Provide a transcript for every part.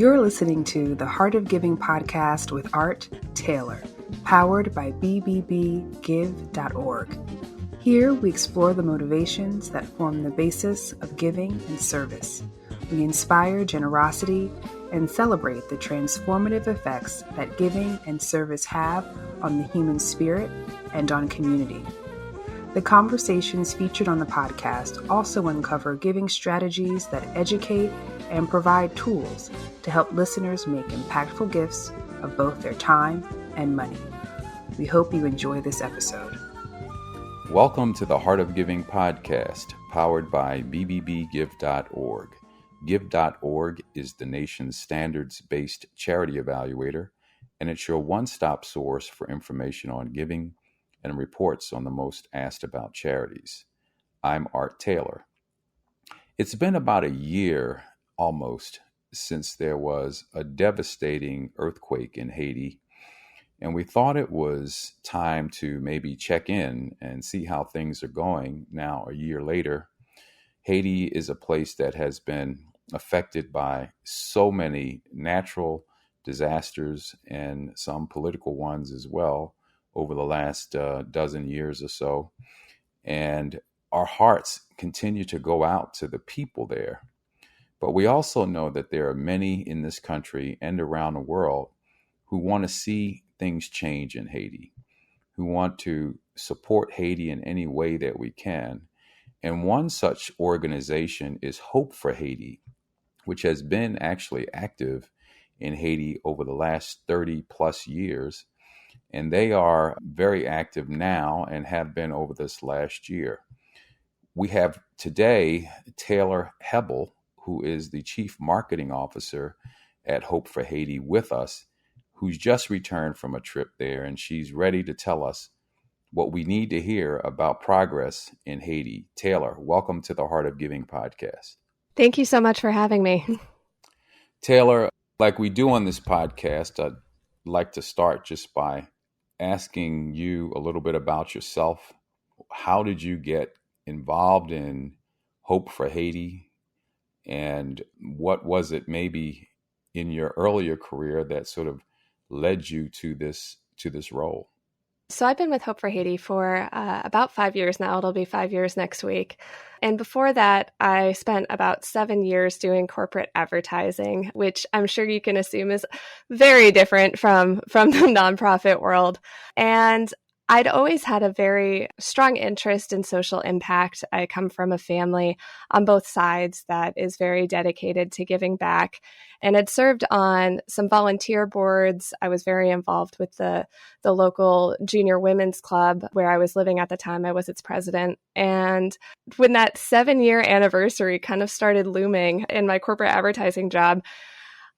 You're listening to the Heart of Giving podcast with Art Taylor, powered by bbbgive.org. Here we explore the motivations that form the basis of giving and service. We inspire generosity and celebrate the transformative effects that giving and service have on the human spirit and on community. The conversations featured on the podcast also uncover giving strategies that educate and provide tools to help listeners make impactful gifts of both their time and money. We hope you enjoy this episode. Welcome to the Heart of Giving podcast, powered by bbbgive.org. Give.org is the nation's standards-based charity evaluator, and it's your one-stop source for information on giving and reports on the most asked about charities. I'm Art Taylor. It's been about a year almost since there was a devastating earthquake in Haiti, and we thought it was time to maybe check in and see how things are going now a year later. Haiti is a place that has been affected by so many natural disasters and some political ones as well over the last dozen years or so. And our hearts continue to go out to the people there. But we also know that there are many in this country and around the world who want to see things change in Haiti, who want to support Haiti in any way that we can. And one such organization is Hope for Haiti, which has been actually active in Haiti over the last 30 plus years. And they are very active now and have been over this last year. We have today Taylor Hebble, who is the Chief Marketing Officer at Hope for Haiti, with us, who's just returned from a trip there, and she's ready to tell us what we need to hear about progress in Haiti. Taylor, welcome to the Heart of Giving podcast. Thank you so much for having me. Taylor, like we do on this podcast, I'd like to start just by asking you a little bit about yourself. How did you get involved in Hope for Haiti? And what was it maybe in your earlier career that sort of led you to this role? So I've been with Hope for Haiti for about 5 years now. It'll be 5 years next week. And before that, I spent about 7 years doing corporate advertising, which I'm sure you can assume is very different from the nonprofit world. And I'd always had a very strong interest in social impact. I come from a family on both sides that is very dedicated to giving back, and had served on some volunteer boards. I was very involved with the local junior women's club where I was living at the time. I was its president. And when that 7-year anniversary kind of started looming in my corporate advertising job,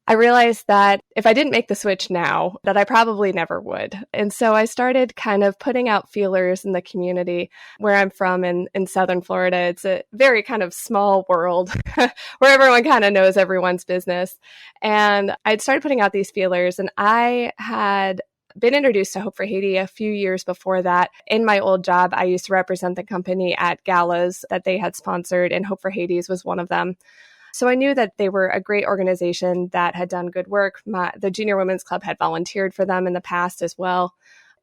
I realized that if I didn't make the switch now, that I probably never would. And so I started kind of putting out feelers in the community where I'm from in Southern Florida. It's a very kind of small world where everyone kind of knows everyone's business. And I'd started putting out these feelers, and I had been introduced to Hope for Haiti a few years before that. In my old job, I used to represent the company at galas that they had sponsored, and Hope for Haiti's was one of them. So I knew that they were a great organization that had done good work. The Junior Women's Club had volunteered for them in the past as well.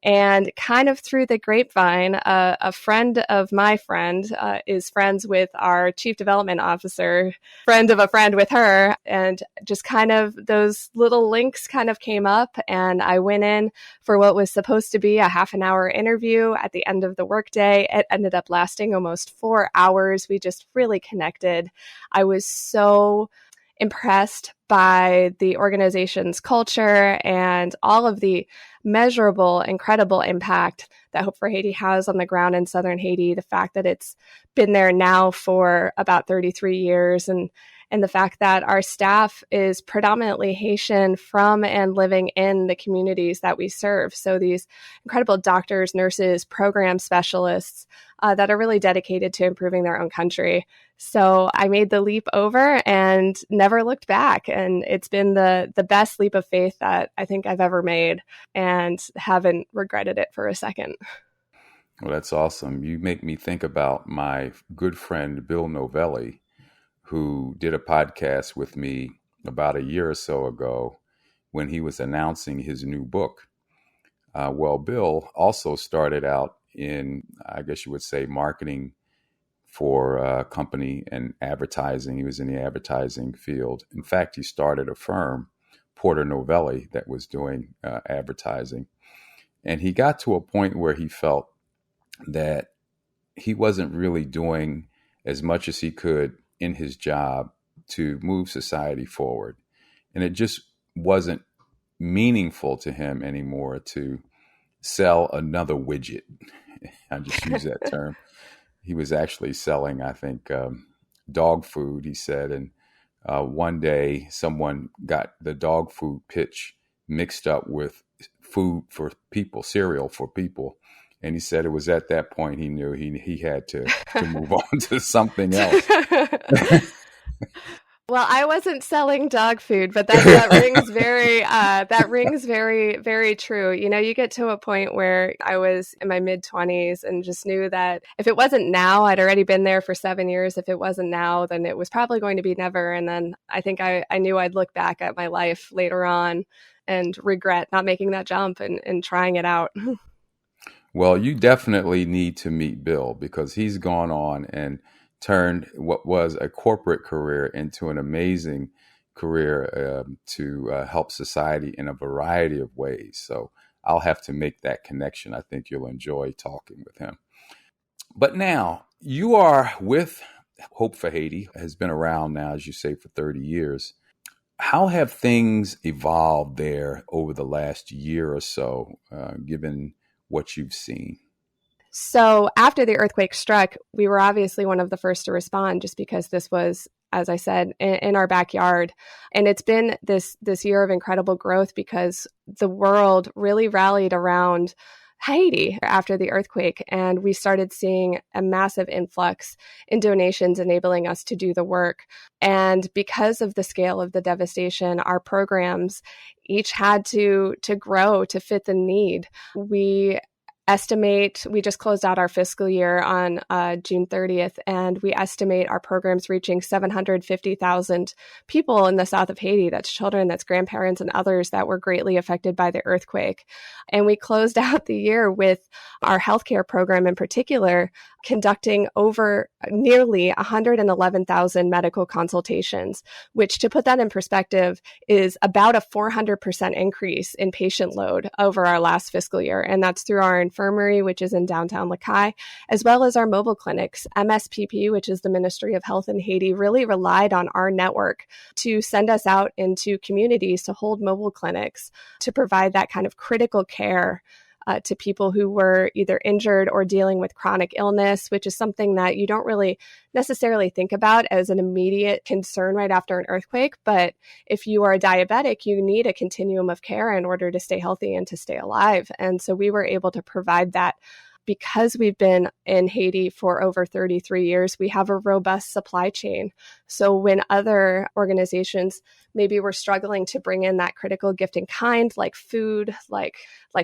And kind of through the grapevine, a friend of my friend is friends with our chief development officer, friend of a friend with her. And just kind of those little links kind of came up. And I went in for what was supposed to be a half an hour interview at the end of the workday. It ended up lasting almost 4 hours. We just really connected. I was so impressed by the organization's culture and all of the measurable, incredible impact that Hope for Haiti has on the ground in Southern Haiti. The fact that it's been there now for about 33 years and the fact that our staff is predominantly Haitian from and living in the communities that we serve. So these incredible doctors, nurses, program specialists that are really dedicated to improving their own country. So I made the leap over and never looked back. And it's been the best leap of faith that I think I've ever made, and haven't regretted it for a second. Well, that's awesome. You make me think about my good friend, Bill Novelli, who did a podcast with me about a year or so ago when he was announcing his new book. Well, Bill also started out in, I guess you would say, marketing for a company and advertising. He was in the advertising field. In fact, he started a firm, Porter Novelli, that was doing advertising. And he got to a point where he felt that he wasn't really doing as much as he could in his job to move society forward. And it just wasn't meaningful to him anymore to sell another widget. I just use that term. He was actually selling, I think, dog food, he said. And one day someone got the dog food pitch mixed up with food for people, cereal for people. And he said it was at that point he knew he had to move on to something else. Well, I wasn't selling dog food, but that rings very, very true. You know, you get to a point where I was in my mid-20s and just knew that if it wasn't now, I'd already been there for 7 years. If it wasn't now, then it was probably going to be never. And then I think I knew I'd look back at my life later on and regret not making that jump and trying it out. Well, you definitely need to meet Bill because he's gone on and turned what was a corporate career into an amazing career to help society in a variety of ways. So I'll have to make that connection. I think you'll enjoy talking with him. But now you are with Hope for Haiti, has been around now, as you say, for 30 years. How have things evolved there over the last year or so, given what you've seen? So after the earthquake struck, we were obviously one of the first to respond just because this was, as I said, in our backyard. And it's been this year of incredible growth because the world really rallied around Haiti after the earthquake. And we started seeing a massive influx in donations, enabling us to do the work. And because of the scale of the devastation, our programs each had to grow to fit the need. We just closed out our fiscal year on June 30th, and we estimate our programs reaching 750,000 people in the south of Haiti. That's children, that's grandparents, and others that were greatly affected by the earthquake. And we closed out the year with our healthcare program in particular conducting over nearly 111,000 medical consultations, which, to put that in perspective, is about a 400% increase in patient load over our last fiscal year. And that's through our infirmary, which is in downtown Lakai, as well as our mobile clinics. MSPP, which is the Ministry of Health in Haiti, really relied on our network to send us out into communities to hold mobile clinics to provide that kind of critical care to people who were either injured or dealing with chronic illness, which is something that you don't really necessarily think about as an immediate concern right after an earthquake. But if you are a diabetic, you need a continuum of care in order to stay healthy and to stay alive. And so we were able to provide that. Because we've been in Haiti for over 33 years, we have a robust supply chain. So when other organizations maybe were struggling to bring in that critical gift in kind, like food, like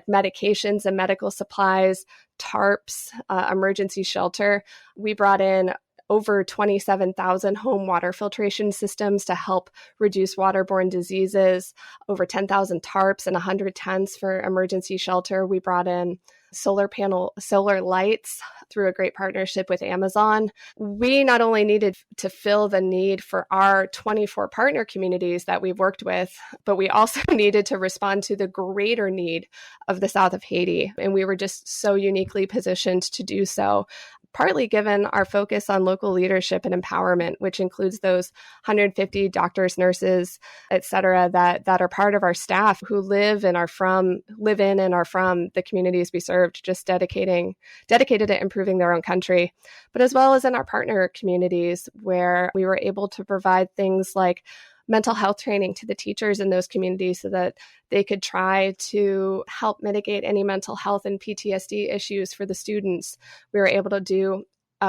medications and medical supplies, tarps, emergency shelter, we brought in over 27,000 home water filtration systems to help reduce waterborne diseases, over 10,000 tarps and 100 tents for emergency shelter. We brought in solar lights through a great partnership with Amazon. We not only needed to fill the need for our 24 partner communities that we've worked with, but we also needed to respond to the greater need of the south of Haiti. And we were just so uniquely positioned to do so, partly given our focus on local leadership and empowerment, which includes those 150 doctors, nurses, et cetera, that are part of our staff who live in and are from the communities we served, just dedicated to improving their own country, but as well as in our partner communities where we were able to provide things like mental health training to the teachers in those communities so that they could try to help mitigate any mental health and PTSD issues for the students. We were able to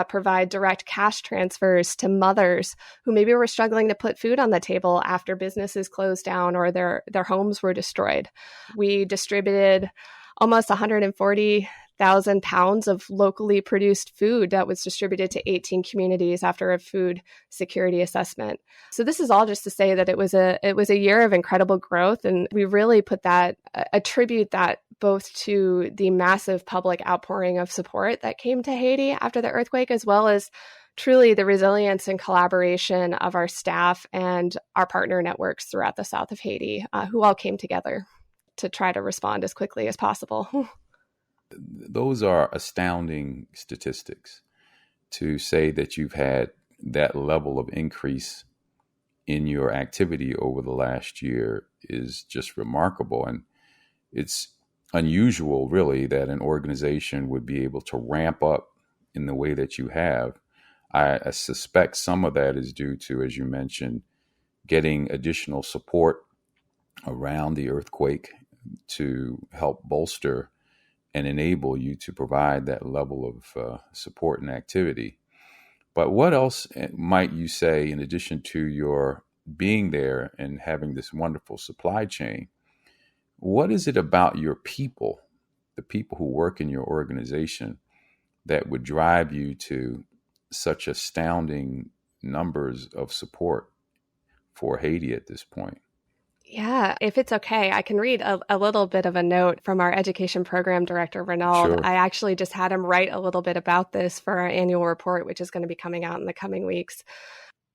provide direct cash transfers to mothers who maybe were struggling to put food on the table after businesses closed down or their homes were destroyed. We distributed almost 140 100,000 pounds of locally produced food that was distributed to 18 communities after a food security assessment. So this is all just to say that it was a year of incredible growth, and we really attribute that both to the massive public outpouring of support that came to Haiti after the earthquake, as well as truly the resilience and collaboration of our staff and our partner networks throughout the south of Haiti, who all came together to try to respond as quickly as possible. Those are astounding statistics. To say that you've had that level of increase in your activity over the last year is just remarkable. And it's unusual, really, that an organization would be able to ramp up in the way that you have. I suspect some of that is due to, as you mentioned, getting additional support around the earthquake to help bolster and enable you to provide that level of support and activity. But what else might you say, in addition to your being there and having this wonderful supply chain, what is it about your people, the people who work in your organization, that would drive you to such astounding numbers of support for Haiti at this point? Yeah, if it's okay, I can read a little bit of a note from our education program director, Ronald. Sure. I actually just had him write a little bit about this for our annual report, which is going to be coming out in the coming weeks.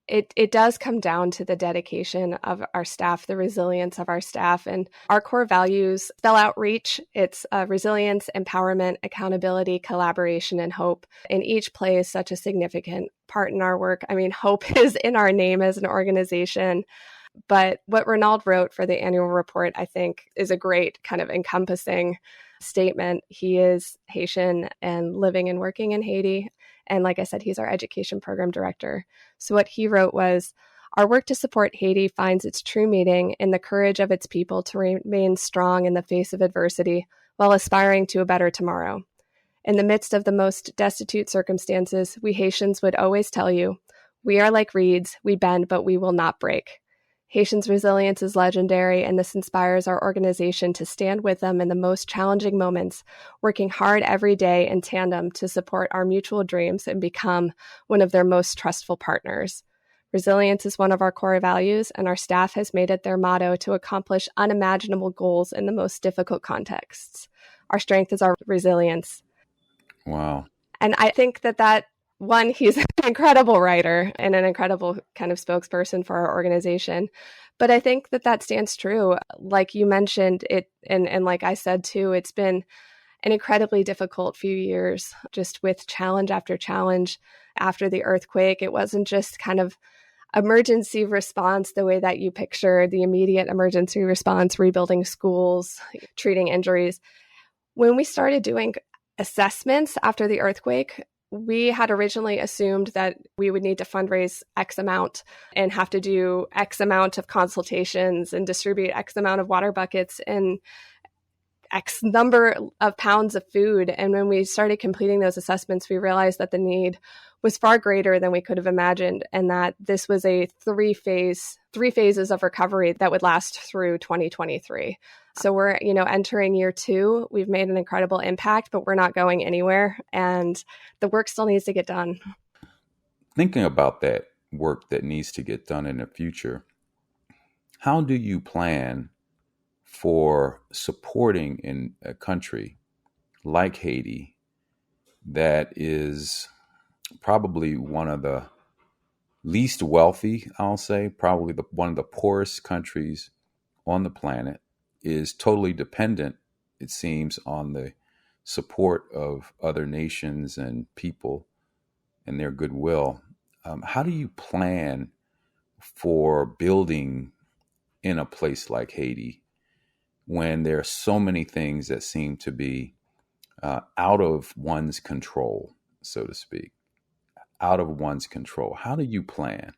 It does come down to the dedication of our staff, the resilience of our staff, and our core values spell out reach. It's resilience, empowerment, accountability, collaboration, and hope. And each plays such a significant part in our work. I mean, hope is in our name as an organization. But what Ronald wrote for the annual report, I think, is a great kind of encompassing statement. He is Haitian and living and working in Haiti. And like I said, he's our education program director. So what he wrote was, our work to support Haiti finds its true meaning in the courage of its people to remain strong in the face of adversity while aspiring to a better tomorrow. In the midst of the most destitute circumstances, we Haitians would always tell you, we are like reeds, we bend, but we will not break. Haitians' resilience is legendary, and this inspires our organization to stand with them in the most challenging moments, working hard every day in tandem to support our mutual dreams and become one of their most trustful partners. Resilience is one of our core values, and our staff has made it their motto to accomplish unimaginable goals in the most difficult contexts. Our strength is our resilience. Wow. And I think that one, he's an incredible writer and an incredible kind of spokesperson for our organization. But I think that stands true. Like you mentioned it, and like I said too, it's been an incredibly difficult few years, just with challenge after challenge after the earthquake. It wasn't just kind of emergency response the way that you picture the immediate emergency response, rebuilding schools, treating injuries. When we started doing assessments after the earthquake, we had originally assumed that we would need to fundraise X amount and have to do X amount of consultations and distribute X amount of water buckets and X number of pounds of food. And when we started completing those assessments, we realized that the need was far greater than we could have imagined, and that this was a three phases of recovery that would last through 2023. So we're, entering year 2. We've made an incredible impact, but we're not going anywhere, and the work still needs to get done. Thinking about that work that needs to get done in the future, how do you plan for supporting in a country like Haiti that is probably one of the least wealthy, I'll say, probably one of the poorest countries on the planet, is totally dependent, it seems, on the support of other nations and people and their goodwill. How do you plan for building in a place like Haiti when there are so many things that seem to be out of one's control, so to speak, out of one's control? How do you plan?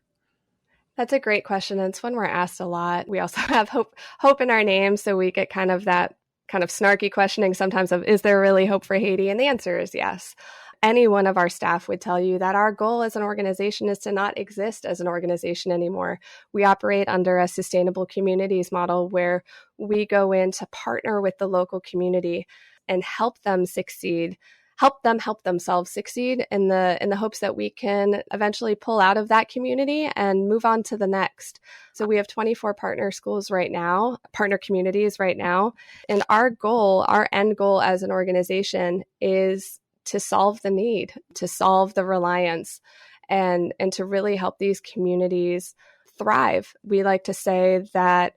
That's a great question. And it's one we're asked a lot. We also have hope in our name. So we get kind of that kind of snarky questioning sometimes of, is there really hope for Haiti? And the answer is yes. Any one of our staff would tell you that our goal as an organization is to not exist as an organization anymore. We operate under a sustainable communities model where we go in to partner with the local community and help them succeed, help them help themselves succeed in the hopes that we can eventually pull out of that community and move on to the next. So we have 24 partner schools right now, partner communities right now. And our goal, our end goal as an organization is to solve the need, to solve the reliance, and to really help these communities thrive. We like to say that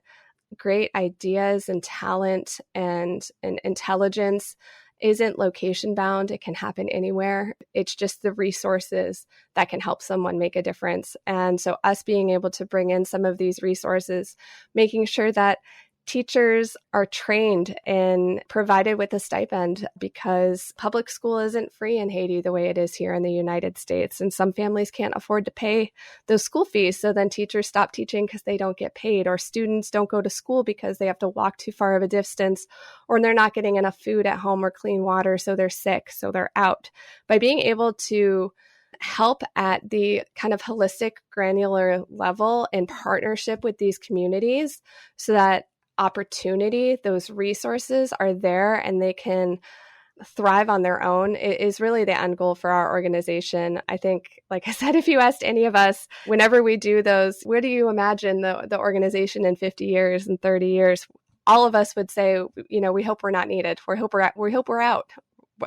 great ideas and talent and intelligence isn't location bound. It can happen anywhere. It's just the resources that can help someone make a difference. And so us being able to bring in some of these resources, making sure that teachers are trained and provided with a stipend, because public school isn't free in Haiti the way it is here in the United States. And some families can't afford to pay those school fees. So then teachers stop teaching because they don't get paid, or students don't go to school because they have to walk too far of a distance, or they're not getting enough food at home or clean water. So they're sick. So they're out. By being able to help at the kind of holistic, granular level in partnership with these communities, so that opportunity, those resources are there and they can thrive on their own, is really the end goal for our organization. I think, like I said, if you asked any of us, whenever we do those, where do you imagine the organization in 50 years and 30 years? All of us would say, we hope we're not needed. We hope we're out.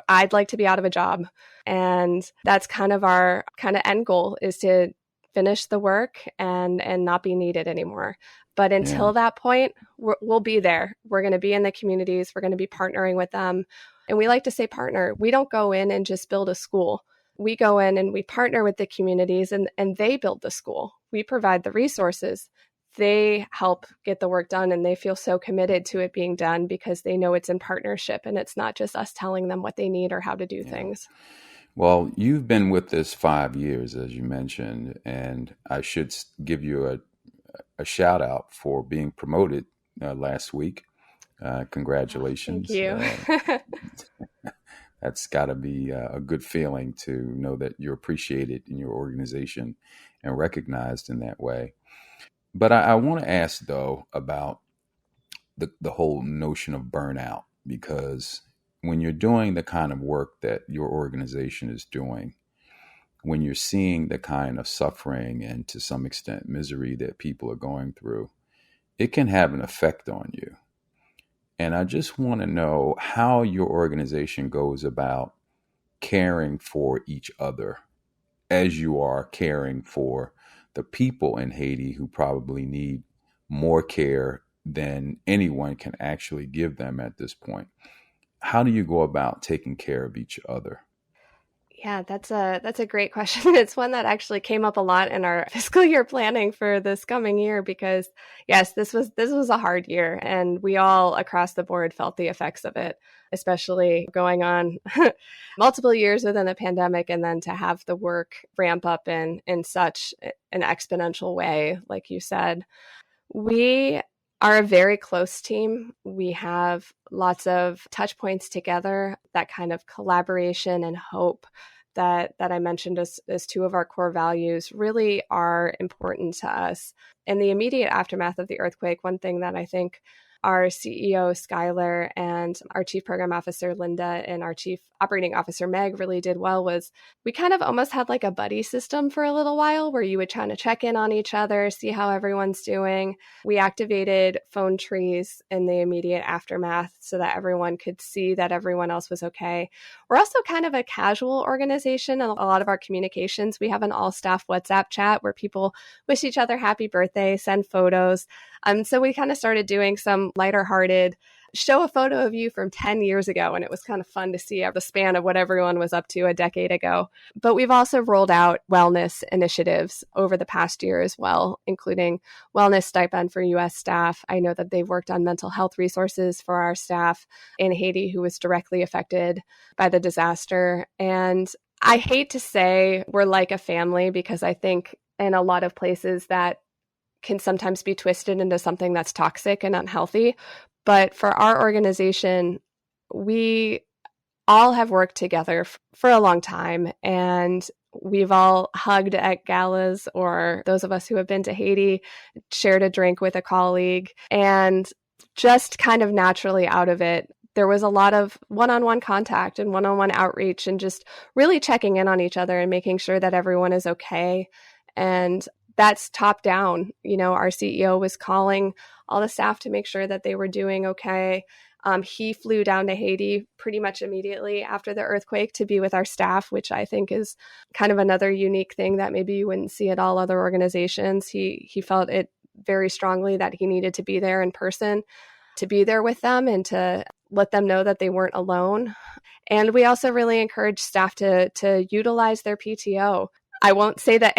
I'd like to be out of a job. And that's kind of our kind of end goal, is to finish the work and not be needed anymore. But until that point, we'll be there. We're going to be in the communities. We're going to be partnering with them. And we like to say partner. We don't go in and just build a school. We go in and we partner with the communities, and they build the school. We provide the resources. They help get the work done, and they feel so committed to it being done because they know it's in partnership and it's not just us telling them what they need or how to do things. Well, you've been with this 5 years, as you mentioned, and I should give you a shout out for being promoted last week. Congratulations. Thank you. That's got to be a good feeling to know that you're appreciated in your organization and recognized in that way. But I want to ask, though, about the whole notion of burnout, because when you're doing the kind of work that your organization is doing, when you're seeing the kind of suffering and to some extent misery that people are going through, it can have an effect on you. And I just want to know how your organization goes about caring for each other as you are caring for the people in Haiti who probably need more care than anyone can actually give them at this point. How do you go about taking care of each other? Yeah, that's a great question. It's one that actually came up a lot in our fiscal year planning for this coming year, because yes, this was a hard year, and we all across the board felt the effects of it, especially going on multiple years within the pandemic, and then to have the work ramp up in such an exponential way, like you said. We are a very close team. We have lots of touch points together. That kind of collaboration and hope that I mentioned as two of our core values really are important to us. In the immediate aftermath of the earthquake, one thing that I think our CEO, Skylar, and our Chief Program Officer, Linda, and our Chief Operating Officer, Meg, really did well was we kind of almost had like a buddy system for a little while where you would try to check in on each other, see how everyone's doing. We activated phone trees in the immediate aftermath so that everyone could see that everyone else was okay. We're also kind of a casual organization. And a lot of our communications, we have an all-staff WhatsApp chat where people wish each other happy birthday, send photos. So we kind of started doing some lighter-hearted, show a photo of you from 10 years ago. And it was kind of fun to see the span of what everyone was up to a decade ago. But we've also rolled out wellness initiatives over the past year as well, including wellness stipend for U.S. staff. I know that they've worked on mental health resources for our staff in Haiti who was directly affected by the disaster. And I hate to say we're like a family, because I think in a lot of places that can sometimes be twisted into something that's toxic and unhealthy. But for our organization, we all have worked together for a long time, and we've all hugged at galas, or those of us who have been to Haiti shared a drink with a colleague, and just kind of naturally out of it, there was a lot of one-on-one contact and one-on-one outreach and just really checking in on each other and making sure that everyone is okay. And that's top down. Our CEO was calling all the staff to make sure that they were doing okay. He flew down to Haiti pretty much immediately after the earthquake to be with our staff, which I think is kind of another unique thing that maybe you wouldn't see at all other organizations. He felt it very strongly that he needed to be there in person, to be there with them and to let them know that they weren't alone. And we also really encourage staff to utilize their PTO. I won't say that,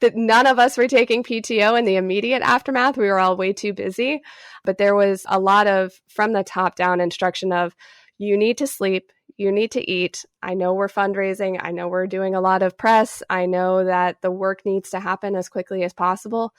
that none of us were taking PTO in the immediate aftermath. We were all way too busy. But there was a lot of, from the top down instruction of, you need to sleep, you need to eat. I know we're fundraising. I know we're doing a lot of press. I know that the work needs to happen as quickly as possible.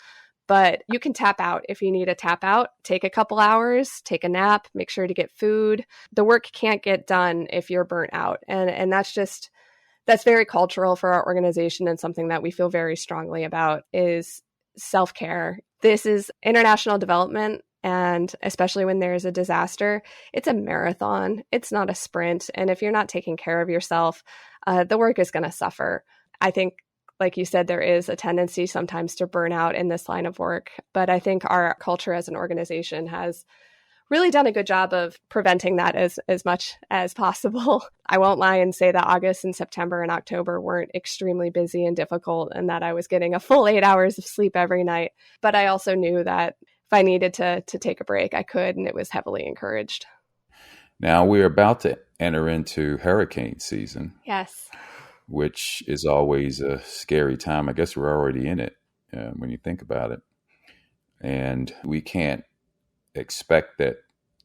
But you can tap out if you need a tap out. Take a couple hours, take a nap, make sure to get food. The work can't get done if you're burnt out. And that's very cultural for our organization, and something that we feel very strongly about is self-care. This is international development, and especially when there's a disaster, it's a marathon. It's not a sprint. And if you're not taking care of yourself, the work is going to suffer. I think, like you said, there is a tendency sometimes to burn out in this line of work. But I think our culture as an organization has really done a good job of preventing that as much as possible. I won't lie and say that August and September and October weren't extremely busy and difficult, and that I was getting a full 8 hours of sleep every night. But I also knew that if I needed to take a break, I could, and it was heavily encouraged. Now we're about to enter into hurricane season. Yes. Which is always a scary time. I guess we're already in it when you think about it. And we can't expect that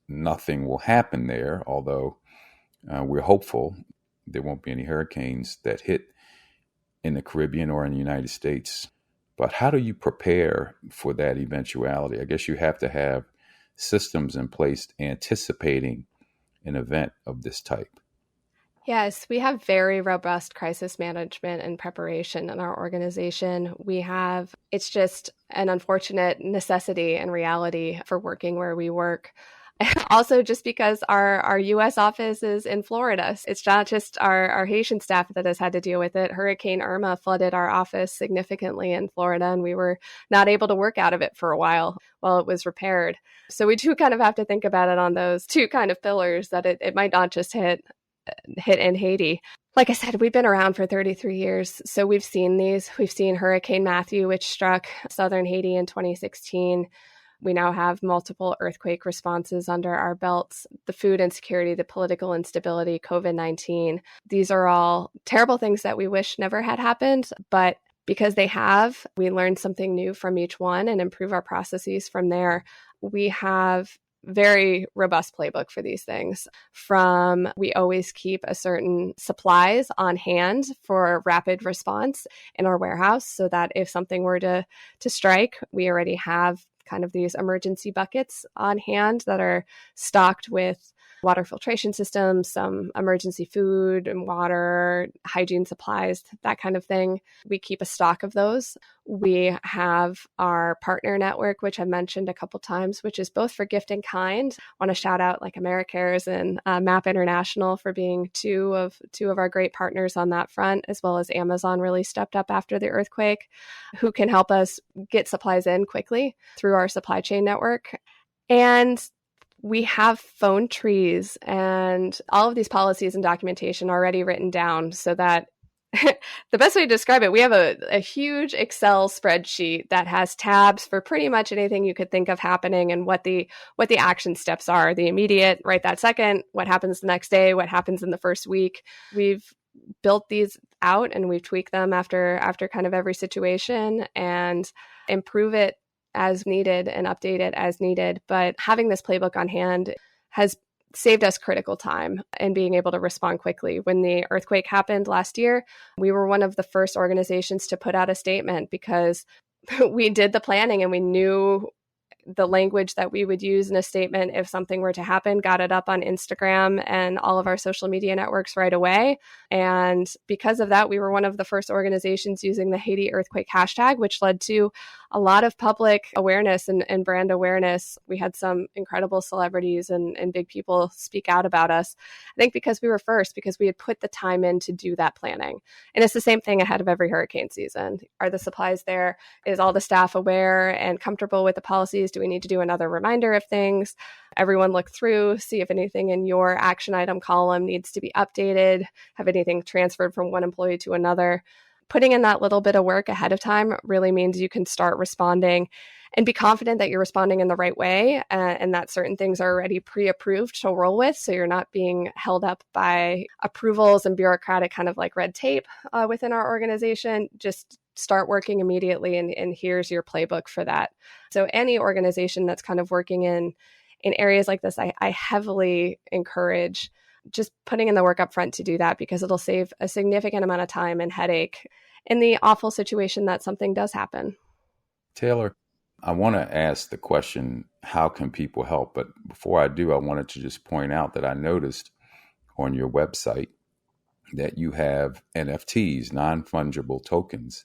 nothing will happen there, although we're hopeful there won't be any hurricanes that hit in the Caribbean or in the United States. But how do you prepare for that eventuality? I guess you have to have systems in place anticipating an event of this type. Yes, we have very robust crisis management and preparation in our organization. It's just an unfortunate necessity and reality for working where we work. Also, just because our U.S. office is in Florida. It's not just our Haitian staff that has had to deal with it. Hurricane Irma flooded our office significantly in Florida, and we were not able to work out of it for a while it was repaired. So we do kind of have to think about it on those two kind of pillars, that it might not just hit in Haiti. Like I said, we've been around for 33 years, so we've seen these. We've seen Hurricane Matthew, which struck southern Haiti in 2016. We now have multiple earthquake responses under our belts. The food insecurity, the political instability, COVID-19. These are all terrible things that we wish never had happened, but because they have, we learn something new from each one and improve our processes from there. We have very robust playbook for these things. We always keep a certain supplies on hand for rapid response in our warehouse, so that if something were to strike, we already have kind of these emergency buckets on hand that are stocked with water filtration systems, some emergency food and water, hygiene supplies, that kind of thing. We keep a stock of those. We have our partner network, which I mentioned a couple times, which is both for gift and kind. I want to shout out like AmeriCares and MAP International for being two of our great partners on that front, as well as Amazon really stepped up after the earthquake, who can help us get supplies in quickly through our supply chain network. And we have phone trees and all of these policies and documentation already written down, so that the best way to describe it, we have a huge Excel spreadsheet that has tabs for pretty much anything you could think of happening and what the action steps are. The immediate, right that second, what happens the next day, what happens in the first week. We've built these out and we've tweaked them after kind of every situation and improve it as needed and update it as needed. But having this playbook on hand has saved us critical time and being able to respond quickly. When the earthquake happened last year, we were one of the first organizations to put out a statement because we did the planning and we knew the language that we would use in a statement if something were to happen, got it up on Instagram and all of our social media networks right away. And because of that, we were one of the first organizations using the Haiti earthquake hashtag, which led to a lot of public awareness and brand awareness. We had some incredible celebrities and big people speak out about us. I think because we were first, because we had put the time in to do that planning. And it's the same thing ahead of every hurricane season. Are the supplies there? Is all the staff aware and comfortable with the policies? Do we need to do another reminder of things? Everyone look through, see if anything in your action item column needs to be updated, have anything transferred from one employee to another. Putting in that little bit of work ahead of time really means you can start responding and be confident that you're responding in the right way and that certain things are already pre-approved to roll with. So you're not being held up by approvals and bureaucratic kind of like red tape within our organization. Just start working immediately, and here's your playbook for that. So any organization that's kind of working in areas like this, I heavily encourage just putting in the work up front to do that, because it'll save a significant amount of time and headache in the awful situation that something does happen. Taylor, I want to ask the question, how can people help? But before I do, I wanted to just point out that I noticed on your website that you have NFTs, non-fungible tokens,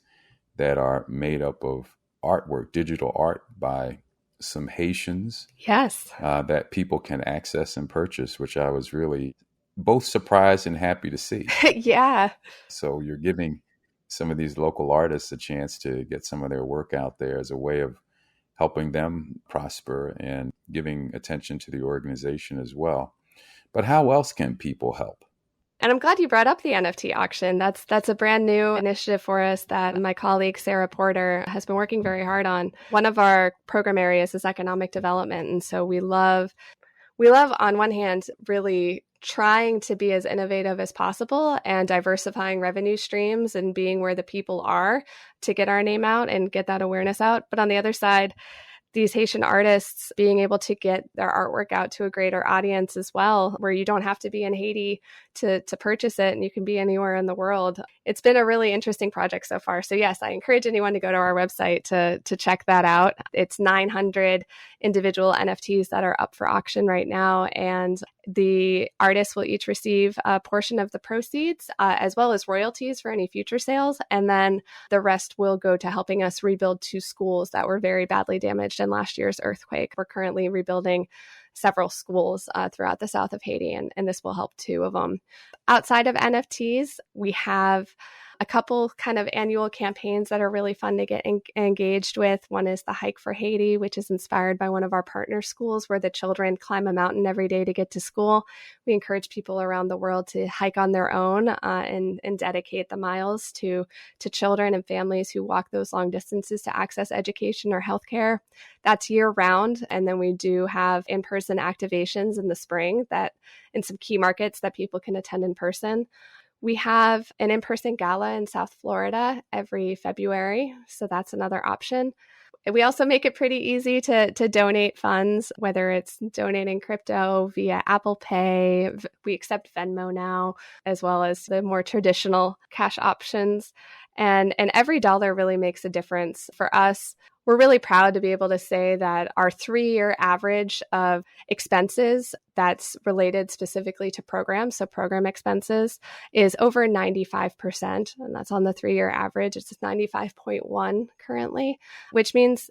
that are made up of artwork, digital art by some Haitians. Yes. That people can access and purchase, which I was really both surprised and happy to see. Yeah. So you're giving some of these local artists a chance to get some of their work out there as a way of helping them prosper and giving attention to the organization as well. But how else can people help? And I'm glad you brought up the NFT auction. That's a brand new initiative for us that my colleague Sarah Porter has been working very hard on. One of our program areas is economic development. And so we love on one hand really trying to be as innovative as possible and diversifying revenue streams and being where the people are to get our name out and get that awareness out. But on the other side, these Haitian artists being able to get their artwork out to a greater audience as well, where you don't have to be in Haiti to purchase it and you can be anywhere in the world. It's been a really interesting project so far. So yes, I encourage anyone to go to our website to check that out. It's 900 individual NFTs that are up for auction right now. And the artists will each receive a portion of the proceeds, as well as royalties for any future sales. And then the rest will go to helping us rebuild 2 schools that were very badly damaged in last year's earthquake. We're currently rebuilding several schools throughout the south of Haiti, and this will help 2 of them. Outside of NFTs, we have a couple kind of annual campaigns that are really fun to get engaged with. One is the Hike for Haiti, which is inspired by one of our partner schools where the children climb a mountain every day to get to school. We encourage people around the world to hike on their own and dedicate the miles to children and families who walk those long distances to access education or healthcare. That's year round. And then we do have in-person activations in the spring that in some key markets that people can attend in person. We have an in-person gala in South Florida every February, so that's another option. We also make it pretty easy to donate funds, whether it's donating crypto via Apple Pay. We accept Venmo now, as well as the more traditional cash options. And every dollar really makes a difference for us. We're really proud to be able to say that our 3-year average of expenses that's related specifically to programs, so program expenses, is over 95%. And that's on the 3-year average. It's 95.1 currently, which means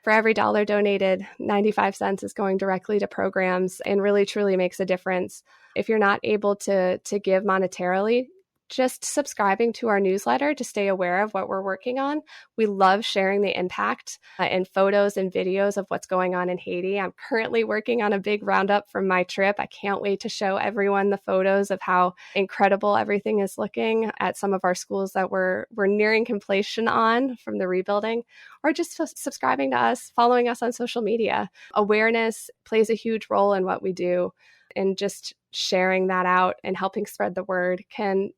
for every dollar donated, 95 cents is going directly to programs and really truly makes a difference. If you're not able to give monetarily, just subscribing to our newsletter to stay aware of what we're working on. We love sharing the impact and photos and videos of what's going on in Haiti. I'm currently working on a big roundup from my trip. I can't wait to show everyone the photos of how incredible everything is looking at some of our schools that we're nearing completion on from the rebuilding, or just subscribing to us, following us on social media. Awareness plays a huge role in what we do, and just sharing that out and helping spread the word can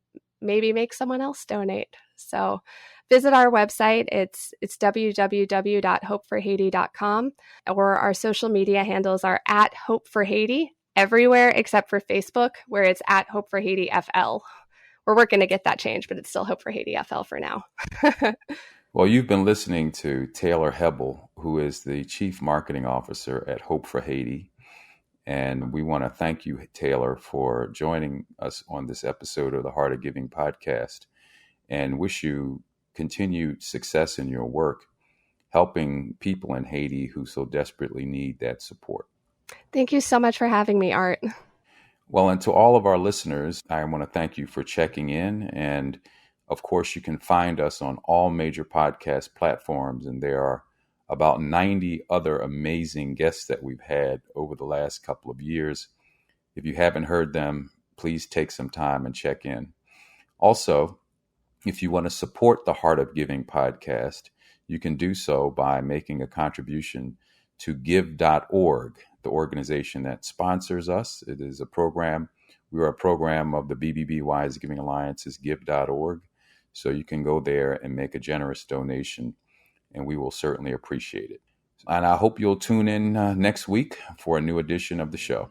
maybe make someone else donate. So visit our website. It's www.hopeforhaiti.com, or our social media handles are at Hope for Haiti everywhere except for Facebook, where it's at Hope for Haiti FL. We're working to get that changed, but it's still Hope for Haiti FL for now. Well, you've been listening to Taylor Hebble, who is the Chief Marketing Officer at Hope for Haiti. And we want to thank you, Taylor, for joining us on this episode of the Heart of Giving podcast, and wish you continued success in your work, helping people in Haiti who so desperately need that support. Thank you so much for having me, Art. Well, and to all of our listeners, I want to thank you for checking in. And of course, you can find us on all major podcast platforms. And there are about 90 other amazing guests that we've had over the last couple of years. If you haven't heard them, please take some time and check in. Also, if you want to support the Heart of Giving podcast, you can do so by making a contribution to give.org, the organization that sponsors us. It is a program. We are a program of the BBB Wise Giving Alliance's give.org. So you can go there and make a generous donation, and we will certainly appreciate it. And I hope you'll tune in next week for a new edition of the show.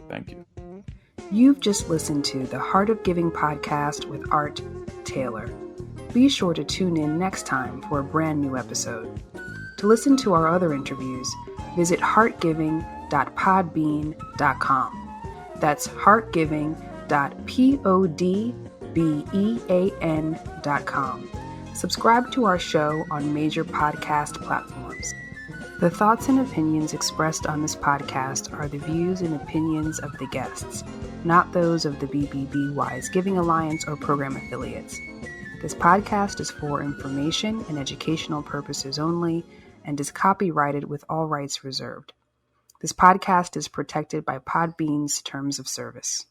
Thank you. You've just listened to the Heart of Giving podcast with Art Taylor. Be sure to tune in next time for a brand new episode. To listen to our other interviews, visit heartgiving.podbean.com. That's heartgiving.podbean.com. Subscribe to our show on major podcast platforms. The thoughts and opinions expressed on this podcast are the views and opinions of the guests, not those of the BBB Wise Giving Alliance or program affiliates. This podcast is for information and educational purposes only and is copyrighted with all rights reserved. This podcast is protected by Podbean's terms of service.